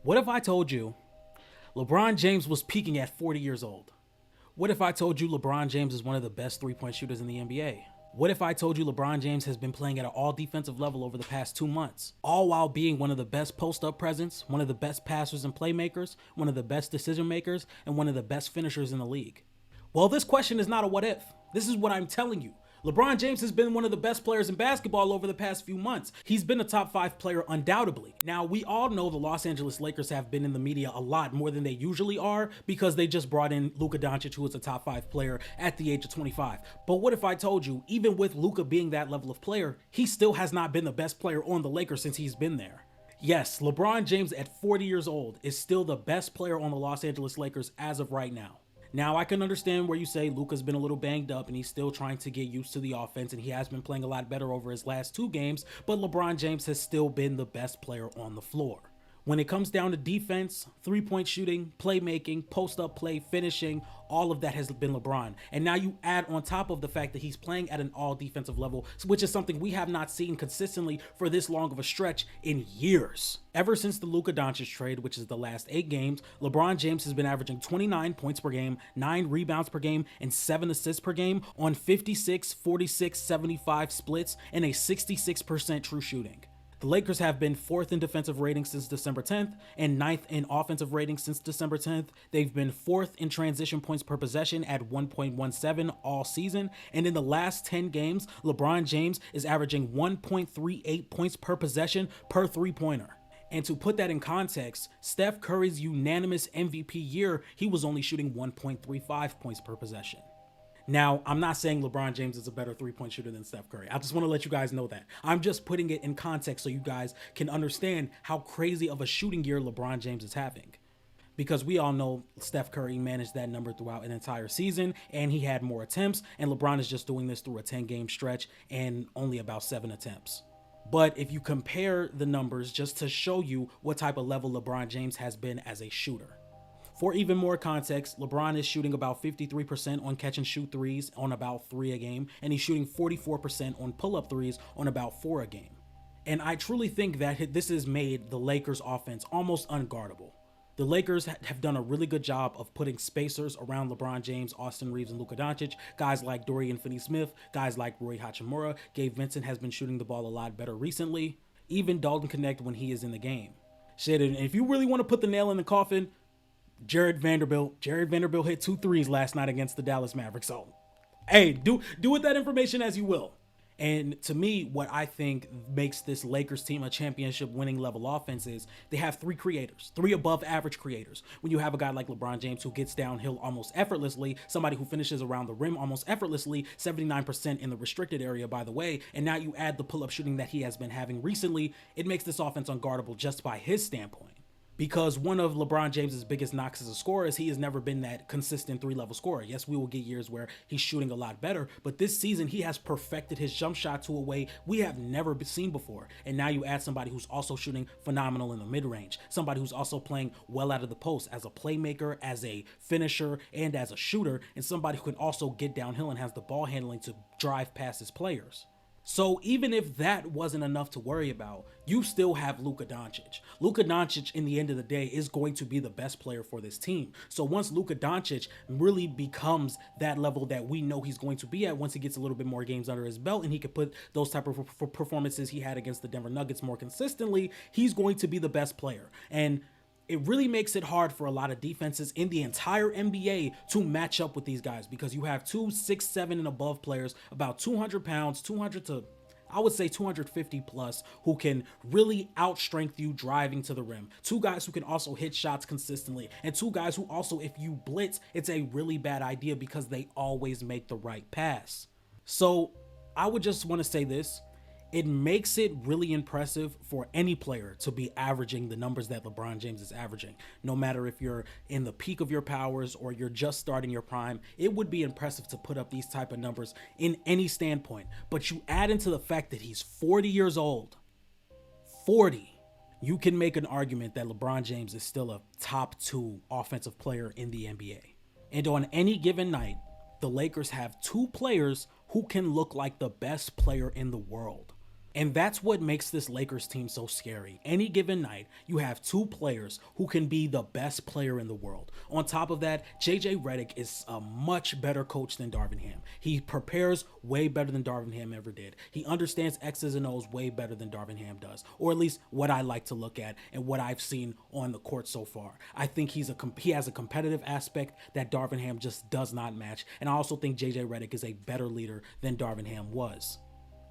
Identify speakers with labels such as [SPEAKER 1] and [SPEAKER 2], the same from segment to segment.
[SPEAKER 1] What if I told you LeBron James was peaking at 40 years old? What if I told you LeBron James is one of the best three-point shooters in the NBA? What if I told you LeBron James has been playing at an all-defensive level over the past 2 months, all while being one of the best post-up presence, one of the best passers and playmakers, one of the best decision makers, and one of the best finishers in the league? Well, this question is not a what if. This is what I'm telling you. LeBron James has been one of the best players in basketball over the past few months. He's been a top 5 player undoubtedly. Now, we all know the Los Angeles Lakers have been in the media a lot more than they usually are because they just brought in Luka Doncic, who is a top 5 player at the age of 25. But what if I told you, even with Luka being that level of player, he still has not been the best player on the Lakers since he's been there? Yes, LeBron James at 40 years old is still the best player on the Los Angeles Lakers as of right now. Now, I can understand where you say Luka's been a little banged up and he's still trying to get used to the offense and he has been playing a lot better over his last 2 games, but LeBron James has still been the best player on the floor. When it comes down to defense, three-point shooting, playmaking, post-up play, finishing, all of that has been LeBron. And now you add on top of the fact that he's playing at an all-defensive level, which is something we have not seen consistently for this long of a stretch in years. Ever since the Luka Doncic trade, which is the last 8 games, LeBron James has been averaging 29 points per game, 9 rebounds per game, and 7 assists per game on 56, 46, 75 splits and a 66% true shooting. The Lakers have been 4th in defensive rating since December 10th and 9th in offensive rating since December 10th. They've been 4th in transition points per possession at 1.17 all season. And in the last 10 games, LeBron James is averaging 1.38 points per possession per three-pointer. And to put that in context, Steph Curry's unanimous MVP year, he was only shooting 1.35 points per possession. Now, I'm not saying LeBron James is a better three-point shooter than Steph Curry. I just want to let you guys know that. I'm just putting it in context so you guys can understand how crazy of a shooting year LeBron James is having. Because we all know Steph Curry managed that number throughout an entire season, and he had more attempts, and LeBron is just doing this through a 10-game stretch and only about 7 attempts. But if you compare the numbers just to show you what type of level LeBron James has been as a shooter. For even more context, LeBron is shooting about 53% on catch and shoot threes on about 3 a game, and he's shooting 44% on pull-up threes on about 4 a game. And I truly think that this has made the Lakers offense almost unguardable. The Lakers have done a really good job of putting spacers around LeBron James, Austin Reeves, and Luka Doncic. Guys like Dorian Finney-Smith, guys like Rui Hachimura, Gabe Vincent has been shooting the ball a lot better recently. Even Dalton Connect when he is in the game. Shit, and if you really want to put the nail in the coffin, Jared Vanderbilt hit 2 threes last night against the Dallas Mavericks. So, hey, do with that information as you will. And to me, what I think makes this Lakers team a championship winning level offense is they have 3 creators, 3 above average creators. When you have a guy like LeBron James who gets downhill almost effortlessly, somebody who finishes around the rim almost effortlessly, 79% in the restricted area, by the way, and now you add the pull-up shooting that he has been having recently, it makes this offense unguardable just by his standpoint. Because one of LeBron James's biggest knocks as a scorer is he has never been that consistent 3-level scorer. Yes, we will get years where he's shooting a lot better, but this season he has perfected his jump shot to a way we have never seen before. And now you add somebody who's also shooting phenomenal in the mid-range, somebody who's also playing well out of the post as a playmaker, as a finisher, and as a shooter, and somebody who can also get downhill and has the ball handling to drive past his players. So even if that wasn't enough to worry about, you still have Luka Doncic. Luka Doncic, in the end of the day, is going to be the best player for this team. So once Luka Doncic really becomes that level that we know he's going to be at, once he gets a little bit more games under his belt and he can put those type of performances he had against the Denver Nuggets more consistently, he's going to be the best player. And it really makes it hard for a lot of defenses in the entire NBA to match up with these guys because you have 2 6'7" and above players, about 200 pounds, 200 to, I would say 250 plus, who can really outstrength you driving to the rim. 2 guys who can also hit shots consistently, and 2 guys who also, if you blitz, it's a really bad idea because they always make the right pass. So I would just want to say this. It makes it really impressive for any player to be averaging the numbers that LeBron James is averaging. No matter if you're in the peak of your powers or you're just starting your prime, it would be impressive to put up these type of numbers in any standpoint. But you add into the fact that he's 40 years old, 40, you can make an argument that LeBron James is still a top 2 offensive player in the NBA. And on any given night, the Lakers have 2 players who can look like the best player in the world. And that's what makes this Lakers team so scary. Any given night, you have two players who can be the best player in the world. On top of that, JJ Redick is a much better coach than Darvin Ham. He prepares way better than Darvin Ham ever did. He understands X's and O's way better than Darvin Ham does, or at least what I like to look at and what I've seen on the court so far. I think he has a competitive aspect that Darvin Ham just does not match, and I also think JJ Redick is a better leader than Darvin Ham was.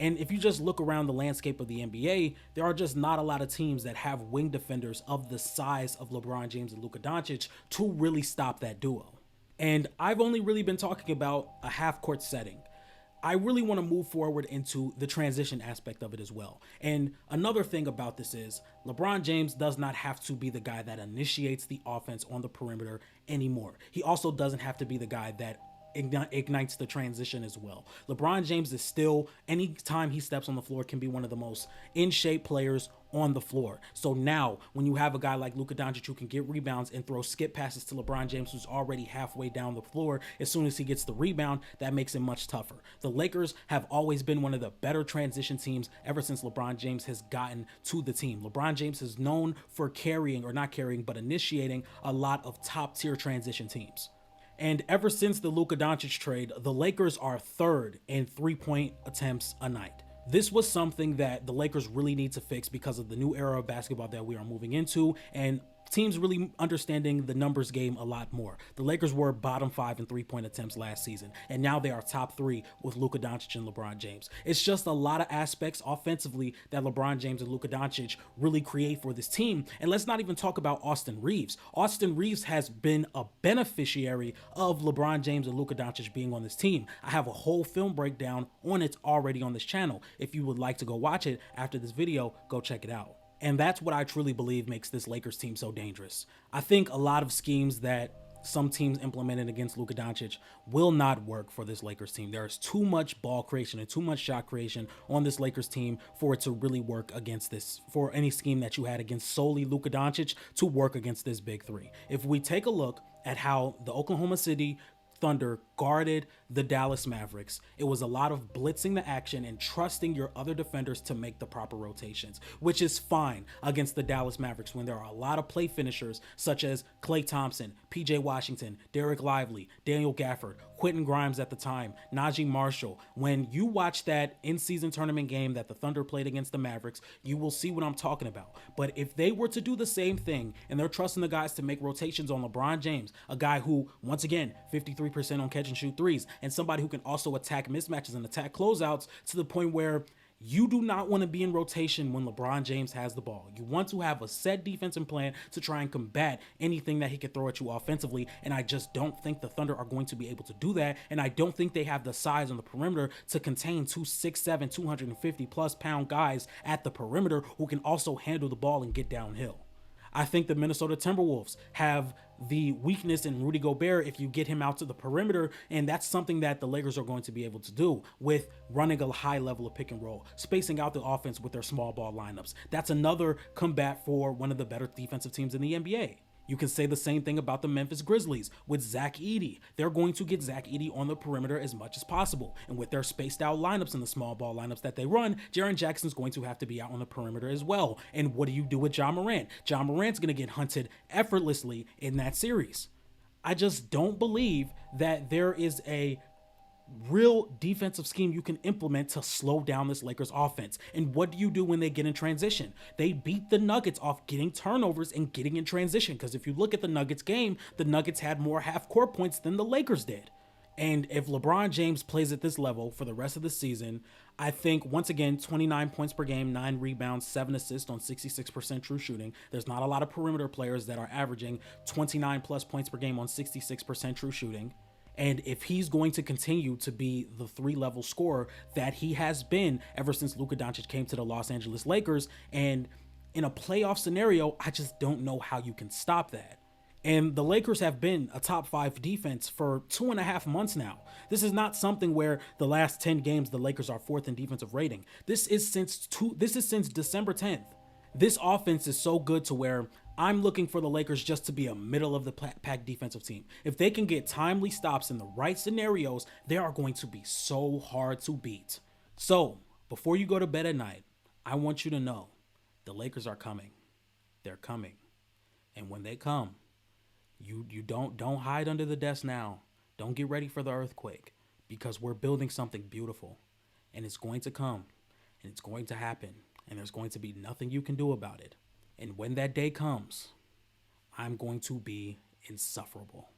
[SPEAKER 1] And if you just look around the landscape of the NBA, there are just not a lot of teams that have wing defenders of the size of LeBron James and Luka Doncic to really stop that duo. And I've only really been talking about a half-court setting. I really want to move forward into the transition aspect of it as well. And another thing about this is LeBron James does not have to be the guy that initiates the offense on the perimeter anymore. He also doesn't have to be the guy that ignites the transition as well. LeBron James is still, anytime he steps on the floor, can be one of the most in shape players on the floor. So now when you have a guy like Luka Doncic who can get rebounds and throw skip passes to LeBron James, who's already halfway down the floor, as soon as he gets the rebound, that makes it much tougher. The Lakers have always been one of the better transition teams ever since LeBron James has gotten to the team. LeBron James is known for but initiating a lot of top tier transition teams. And ever since the Luka Doncic trade, the Lakers are third in 3-point attempts a night. This was something that the Lakers really need to fix because of the new era of basketball that we are moving into, and teams really understanding the numbers game a lot more. The Lakers were bottom 5 in 3-point attempts last season, and now they are top 3 with Luka Doncic and LeBron James. It's just a lot of aspects offensively that LeBron James and Luka Doncic really create for this team. And let's not even talk about Austin Reeves. Austin Reeves has been a beneficiary of LeBron James and Luka Doncic being on this team. I have a whole film breakdown on it already on this channel. If you would like to go watch it after this video, go check it out. And that's what I truly believe makes this Lakers team so dangerous. I think a lot of schemes that some teams implemented against Luka Doncic will not work for this Lakers team. There is too much ball creation and too much shot creation on this Lakers team for it to really work against this, for any scheme that you had against solely Luka Doncic to work against this big three. If we take a look at how the Oklahoma City Thunder guarded the Dallas Mavericks, it was a lot of blitzing the action and trusting your other defenders to make the proper rotations, which is fine against the Dallas Mavericks when there are a lot of play finishers such as Klay Thompson, PJ Washington, Derek Lively, Daniel Gafford, Quentin Grimes at the time, Najee Marshall. When you watch that in-season tournament game that the Thunder played against the Mavericks, you will see what I'm talking about. But if they were to do the same thing and they're trusting the guys to make rotations on LeBron James, a guy who, once again, 53% on catch and shoot threes, and somebody who can also attack mismatches and attack closeouts to the point where you do not want to be in rotation when LeBron James has the ball. You want to have a set defensive plan to try and combat anything that he could throw at you offensively, and I just don't think the Thunder are going to be able to do that, and I don't think they have the size on the perimeter to contain 267, 250-plus pound guys at the perimeter who can also handle the ball and get downhill. I think the Minnesota Timberwolves have the weakness in Rudy Gobert if you get him out to the perimeter, and that's something that the Lakers are going to be able to do with running a high level of pick and roll, spacing out the offense with their small ball lineups. That's another combat for one of the better defensive teams in the NBA. You can say the same thing about the Memphis Grizzlies with Zach Edey. They're going to get Zach Edey on the perimeter as much as possible. And with their spaced out lineups and the small ball lineups that they run, Jaren Jackson's going to have to be out on the perimeter as well. And what do you do with Ja Morant? Ja Morant's going to get hunted effortlessly in that series. I just don't believe that there is a real defensive scheme you can implement to slow down this Lakers offense. And what do you do when they get in transition? They beat the Nuggets off getting turnovers and getting in transition, because if you look at the Nuggets game, the Nuggets had more half-court points than the Lakers did. And if LeBron James plays at this level for the rest of the season, I think, once again, 29 points per game, 9 rebounds, 7 assists on 66% true shooting. There's not a lot of perimeter players that are averaging 29 plus points per game on 66% true shooting. And if he's going to continue to be the 3-level scorer that he has been ever since Luka Doncic came to the Los Angeles Lakers, and in a playoff scenario, I just don't know how you can stop that. And the Lakers have been a top 5 defense for 2.5 months now. This is not something where the last 10 games the Lakers are 4th in defensive rating. This is since December 10th. This offense is so good to where I'm looking for the Lakers just to be a middle of the pack defensive team. If they can get timely stops in the right scenarios, they are going to be so hard to beat. So before you go to bed at night, I want you to know the Lakers are coming. They're coming. And when they come, you don't hide under the desk now. Don't get ready for the earthquake because we're building something beautiful and it's going to come and it's going to happen and there's going to be nothing you can do about it. And when that day comes, I'm going to be insufferable.